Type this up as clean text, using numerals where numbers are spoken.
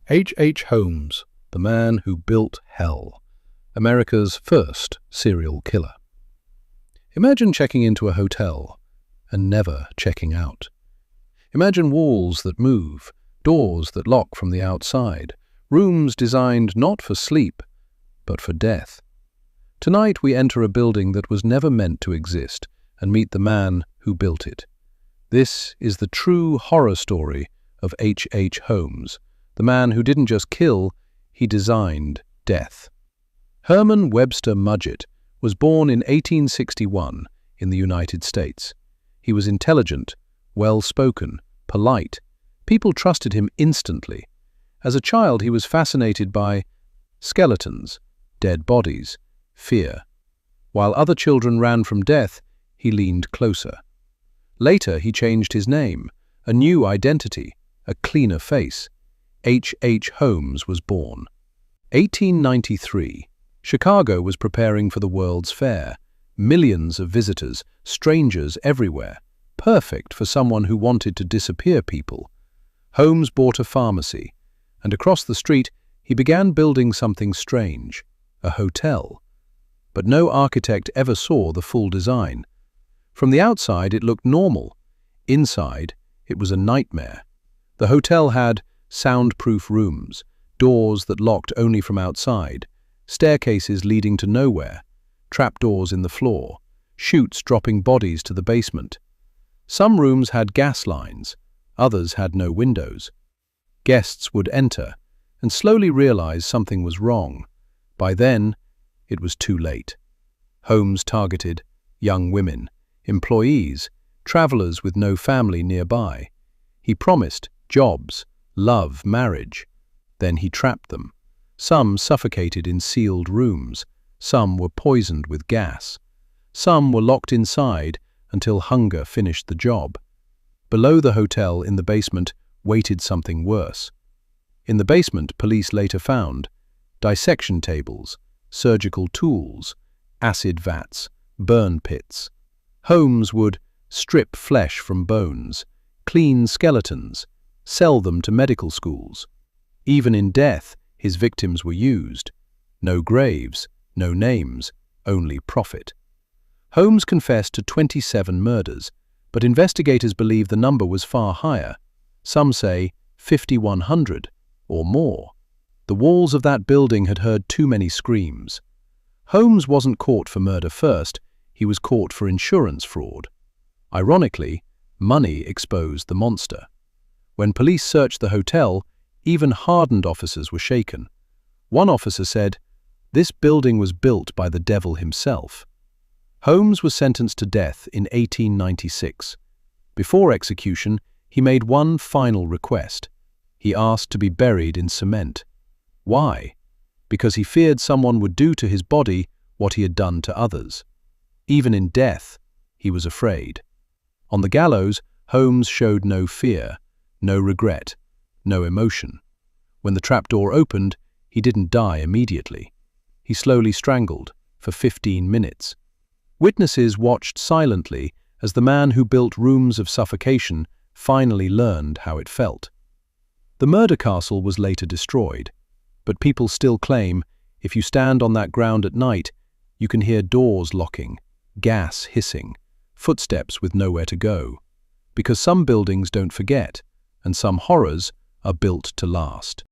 H. Holmes, the man who built hell, America's first serial killer. Imagine checking into a hotel and never checking out. Imagine walls that move, doors that lock from the outside, rooms designed not for sleep, but for death. Tonight we enter a building that was never meant to exist and meet the man who built it. This is the true horror story of H. Holmes, the man who didn't just kill, he designed death. Herman Webster Mudgett was born in 1861 in the United States. He was intelligent, well-spoken, polite. People trusted him instantly. As a child, he was fascinated by skeletons, dead bodies, fear. While other children ran from death, he leaned closer. Later, he changed his name, a new identity, a cleaner face. H. Holmes was born. 1893. Chicago was preparing for the World's Fair. Millions of visitors, strangers everywhere. Perfect for someone who wanted to disappear people. Holmes bought a pharmacy, and across the street he began building something strange, a hotel. But no architect ever saw the full design. From the outside it looked normal. Inside it was a nightmare. The hotel had soundproof rooms, doors that locked only from outside, staircases leading to nowhere, trapdoors in the floor, chutes dropping bodies to the basement. Some rooms had gas lines, others had no windows. Guests would enter and slowly realize something was wrong. By then, it was too late. Holmes targeted young women, employees, travelers with no family nearby. He promised jobs, love, marriage. Then he trapped them. Some suffocated in sealed rooms. Some were poisoned with gas. Some were locked inside until hunger finished the job. Below the hotel, in the basement, waited something worse. In the basement, police later found dissection tables, surgical tools, acid vats, burn pits. Holmes would strip flesh from bones, clean skeletons, sell them to medical schools. Even in death, his victims were used. No graves, no names, only profit. Holmes confessed to 27 murders, but investigators believe the number was far higher. Some say 5,100 or more. The walls of that building had heard too many screams. Holmes wasn't caught for murder first, he was caught for insurance fraud. Ironically, money exposed the monster. When police searched the hotel, even hardened officers were shaken. One officer said, "This building was built by the devil himself." Holmes was sentenced to death in 1896. Before execution, he made one final request. He asked to be buried in cement. Why? Because he feared someone would do to his body what he had done to others. Even in death, he was afraid. On the gallows, Holmes showed no fear, no regret, no emotion. When the trapdoor opened, he didn't die immediately. He slowly strangled for 15 minutes. Witnesses watched silently as the man who built rooms of suffocation finally learned how it felt. The murder castle was later destroyed, but people still claim if you stand on that ground at night, you can hear doors locking, gas hissing, footsteps with nowhere to go. Because some buildings don't forget, and some horrors are built to last.